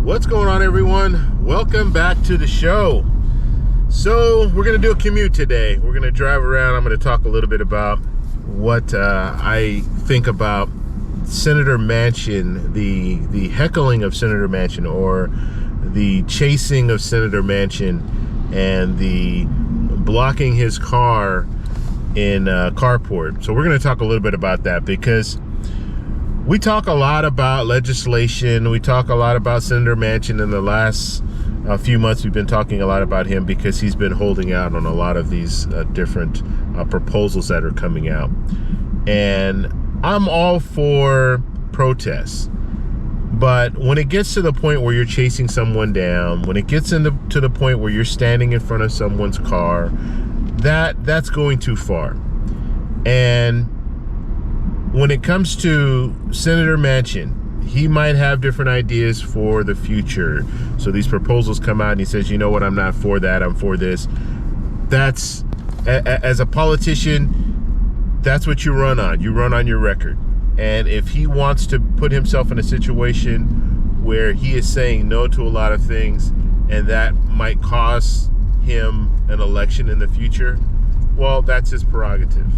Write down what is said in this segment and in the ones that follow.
What's going on, everyone? Welcome back to the show. So we're going to do a commute today. We're going to drive around. I'm going to talk a little bit about what I think about Senator Manchin, the heckling of Senator Manchin, or the chasing of Senator Manchin, and the blocking his car in carport. So we're going to talk a little bit about that, because we talk a lot about legislation. We talk a lot about Senator Manchin. In the last few months, we've been talking a lot about him because he's been holding out on a lot of these different proposals that are coming out. And I'm all for protests. But when it gets to the point where you're chasing someone down, when it gets to the point where you're standing in front of someone's car, that's going too far. And when it comes to Senator Manchin, he might have different ideas for the future. So these proposals come out and he says, you know what, I'm not for that, I'm for this. That's, as a politician, that's what you run on. You run on your record. And if he wants to put himself in a situation where he is saying no to a lot of things, and that might cost him an election in the future, well, that's his prerogative.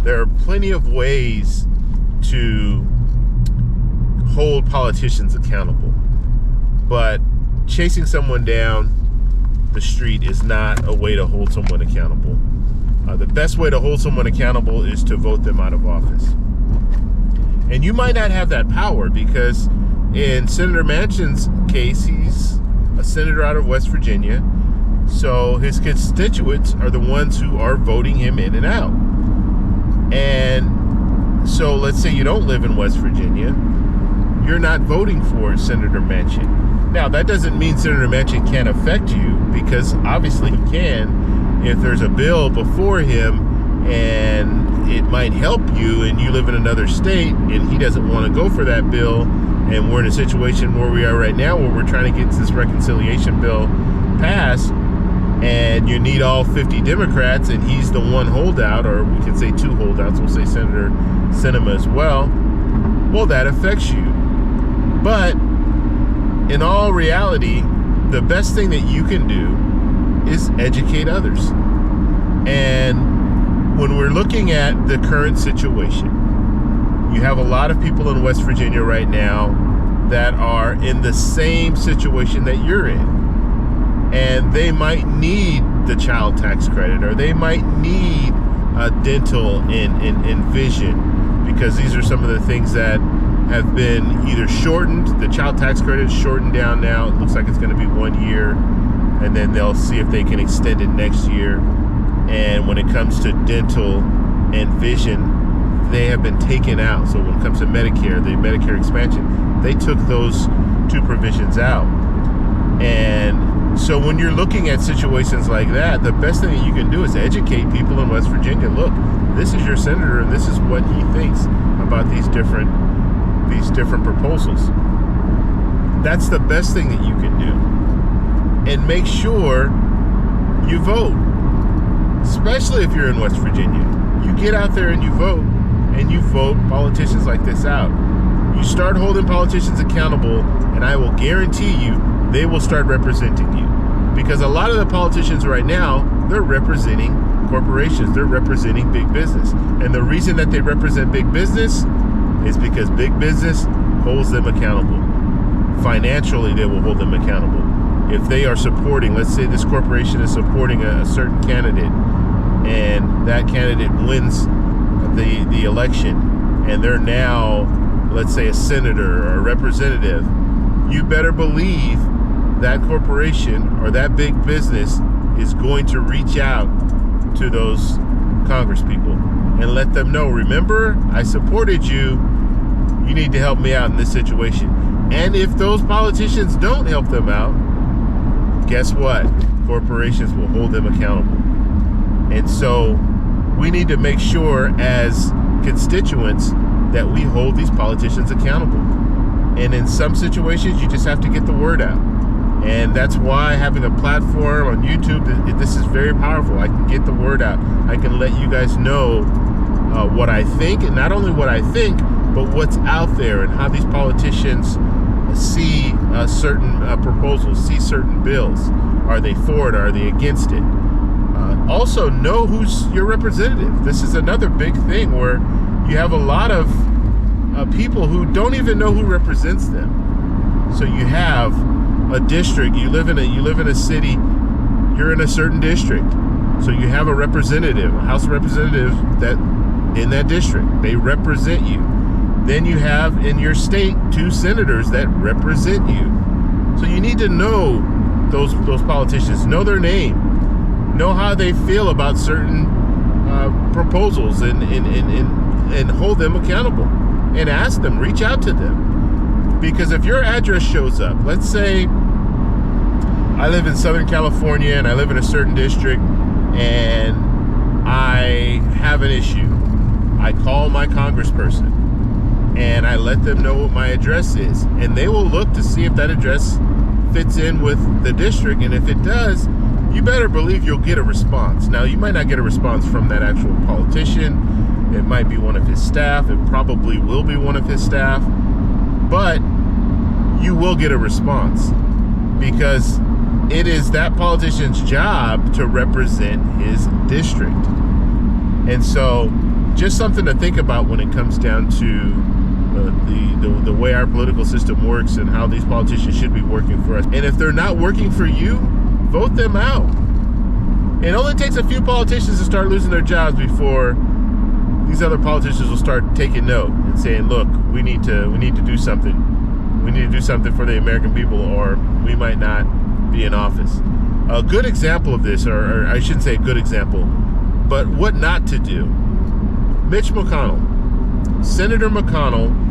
There are plenty of ways to hold politicians accountable, but chasing someone down the street is not a way to hold someone accountable. The best way to hold someone accountable is to vote them out of office. And you might not have that power, because in Senator Manchin's case, he's a senator out of West Virginia, so his constituents are the ones who are voting him in and out. And so let's say you don't live in West Virginia, you're not voting for Senator Manchin. Now, that doesn't mean Senator Manchin can't affect you, because obviously he can. If there's a bill before him and it might help you, and you live in another state and he doesn't want to go for that bill, and we're in a situation where we are right now where we're trying to get this reconciliation bill passed, and you need all 50 Democrats, and he's the one holdout, or we can say two holdouts, we'll say Senator Sinema as well that affects you. But in all reality, the best thing that you can do is educate others. And when we're looking at the current situation, you have a lot of people in West Virginia right now that are in the same situation that you're in. And they might need the child tax credit, or they might need dental and vision, because these are some of the things that have been either shortened. The child tax credit is shortened down now. It looks like it's going to be 1 year, and then they'll see if they can extend it next year. And when it comes to dental and vision, they have been taken out. So when it comes to Medicare, the Medicare expansion, they took those two provisions out. And so when you're looking at situations like that, the best thing that you can do is educate people in West Virginia. Look, this is your senator, and this is what he thinks about these different proposals. That's the best thing that you can do. And make sure you vote, especially if you're in West Virginia. You get out there and you vote politicians like this out. You start holding politicians accountable, and I will guarantee you they will start representing you. Because a lot of the politicians right now, they're representing corporations. They're representing big business. And the reason that they represent big business is because big business holds them accountable. Financially, they will hold them accountable. If they are supporting, let's say this corporation is supporting a certain candidate, and that candidate wins the election, and they're now, let's say, a senator or a representative, you better believe that corporation or that big business is going to reach out to those Congress people and let them know, remember, I supported you. You need to help me out in this situation. And if those politicians don't help them out, guess what? Corporations will hold them accountable. And so we need to make sure as constituents that we hold these politicians accountable. And in some situations, you just have to get the word out. And that's why having a platform on YouTube, this is very powerful. I can get the word out. I can let you guys know what I think, and not only what I think, but what's out there and how these politicians see certain proposals, see certain bills. Are they for it? Are they against it? Also, know who's your representative. This is another big thing where you have a lot of people who don't even know who represents them. So you have a district. You live in a city. You're in a certain district. So you have a representative, a House representative that in that district. They represent you. Then you have in your state 2 senators that represent you. So you need to know those politicians, know their name, know how they feel about certain proposals, and hold them accountable, and ask them, reach out to them. Because if your address shows up, let's say I live in Southern California and I live in a certain district and I have an issue, I call my congressperson and I let them know what my address is, and they will look to see if that address fits in with the district, and if it does, you better believe you'll get a response. Now, you might not get a response from that actual politician. It might be one of his staff. It probably will be one of his staff, but you will get a response because it is that politician's job to represent his district. And so just something to think about when it comes down to the way our political system works and how these politicians should be working for us. And if they're not working for you, vote them out. It only takes a few politicians to start losing their jobs before these other politicians will start taking note and saying, look, we need to do something. We need to do something for the American people, or we might not be in office. A good example of this, or I shouldn't say a good example, but what not to do. Mitch McConnell. Senator McConnell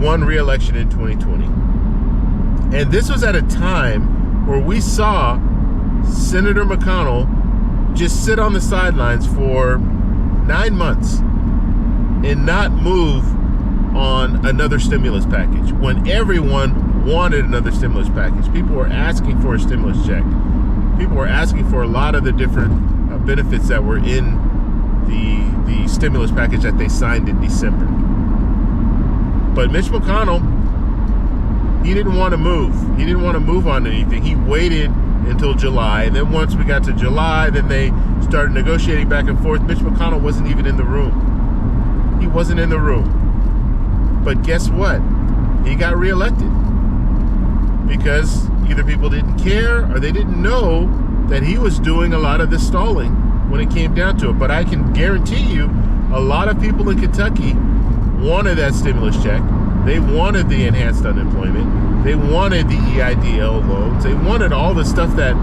won re-election in 2020. And this was at a time where we saw Senator McConnell just sit on the sidelines for 9 months and not move on another stimulus package when everyone wanted another stimulus package. People were asking for a stimulus check. People were asking for a lot of the different benefits that were in the stimulus package that they signed in December. But Mitch McConnell, he didn't want to move. He didn't want to move on anything. He waited until July. And then once we got to July, then they started negotiating back and forth. Mitch McConnell wasn't even in the room. He wasn't in the room. But guess what? He got reelected. Because either people didn't care or they didn't know that he was doing a lot of the stalling when it came down to it. But I can guarantee you, a lot of people in Kentucky wanted that stimulus check. They wanted the enhanced unemployment. They wanted the EIDL loans. They wanted all the stuff that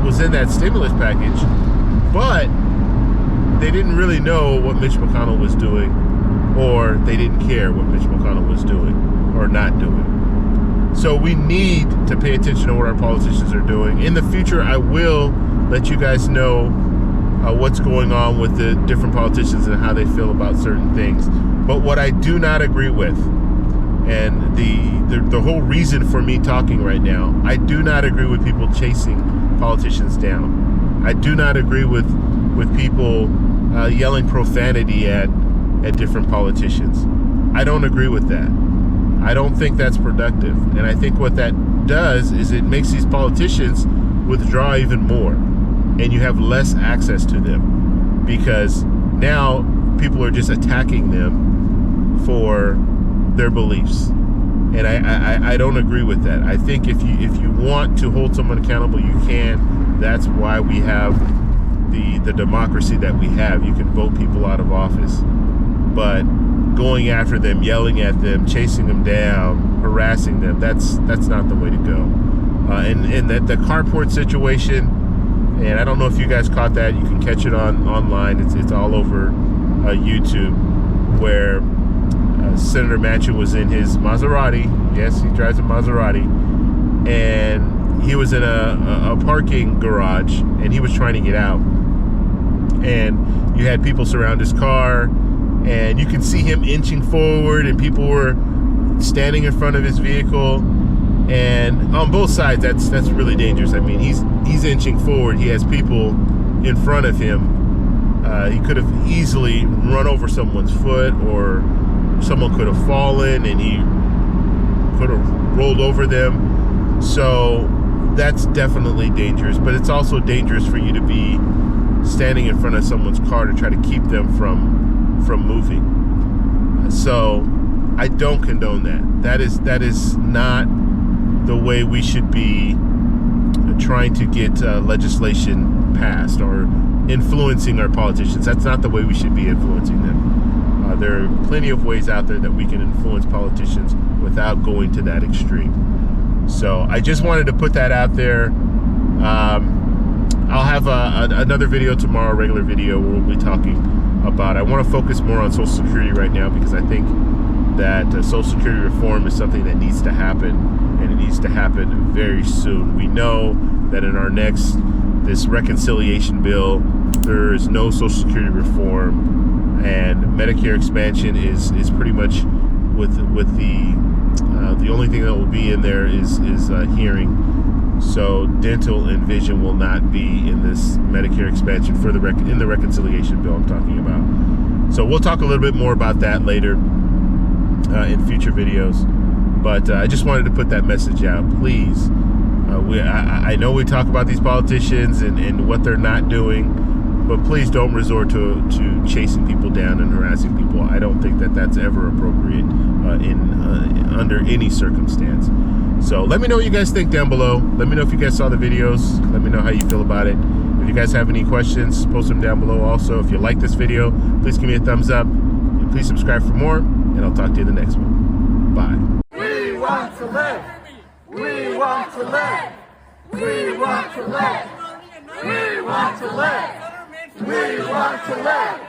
was in that stimulus package. But they didn't really know what Mitch McConnell was doing, or they didn't care what Mitch McConnell was doing or not doing. So we need to pay attention to what our politicians are doing. In the future, I will let you guys know what's going on with the different politicians and how they feel about certain things. But what I do not agree with, and the whole reason for me talking right now, I do not agree with people chasing politicians down. I do not agree with people yelling profanity at different politicians. I don't agree with that. I don't think that's productive. And I think what that does is it makes these politicians withdraw even more. And you have less access to them because now people are just attacking them for their beliefs. And I don't agree with that. I think if you want to hold someone accountable, you can. That's why we have the democracy that we have. You can vote people out of office. But going after them, yelling at them, chasing them down, harassing them, that's not the way to go. And that the carport situation, and I don't know if you guys caught that. You can catch it online. It's all over YouTube, where Senator Manchin was in his Maserati. Yes, he drives a Maserati, and he was in a parking garage, and he was trying to get out. And you had people surround his car, and you can see him inching forward, and people were standing in front of his vehicle. And on both sides, that's really dangerous. I mean, he's inching forward. He has people in front of him. He could have easily run over someone's foot, or someone could have fallen, and he rolled over them. So that's definitely dangerous. But it's also dangerous for you to be standing in front of someone's car to try to keep them from moving. So I don't condone that. That is not the way we should be trying to get legislation passed or influencing our politicians. That's not the way we should be influencing them. There are plenty of ways out there that we can influence politicians without going to that extreme. So I just wanted to put that out there. I'll have another video tomorrow, a regular video, where we'll be talking about, I want to focus more on Social Security right now, because I think that Social Security reform is something that needs to happen, and it needs to happen very soon. We know that in our this reconciliation bill, there is no Social Security reform, and Medicare expansion is pretty much with the only thing that will be in there is hearing. So dental and vision will not be in this Medicare expansion for in the reconciliation bill I'm talking about. So we'll talk a little bit more about that later in future videos. But I just wanted to put that message out. Please, I know we talk about these politicians and what they're not doing, but please don't resort to chasing people down and harassing people. I don't think that that's ever appropriate under any circumstance. So let me know what you guys think down below. Let me know if you guys saw the videos. Let me know how you feel about it. If you guys have any questions, post them down below. Also, if you like this video, please give me a thumbs up. And please subscribe for more. And I'll talk to you in the next one. Bye. We want to live. We want to live. We want to live. We want to live. We want to live.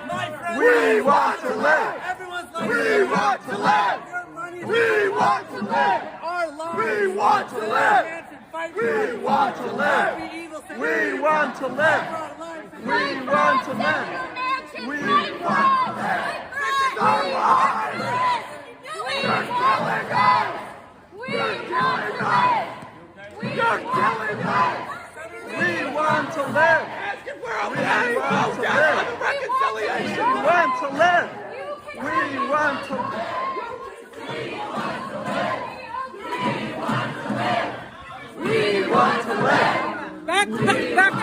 We want to live. We want to live. We want to live. We want to live. We want to live. We want to live. We want to live. We want to live. This is our life. You're killing us. You're killing us. You're killing us. We want to live. We want to live. Reconciliation. We want to live. We want to live. We want to live. Back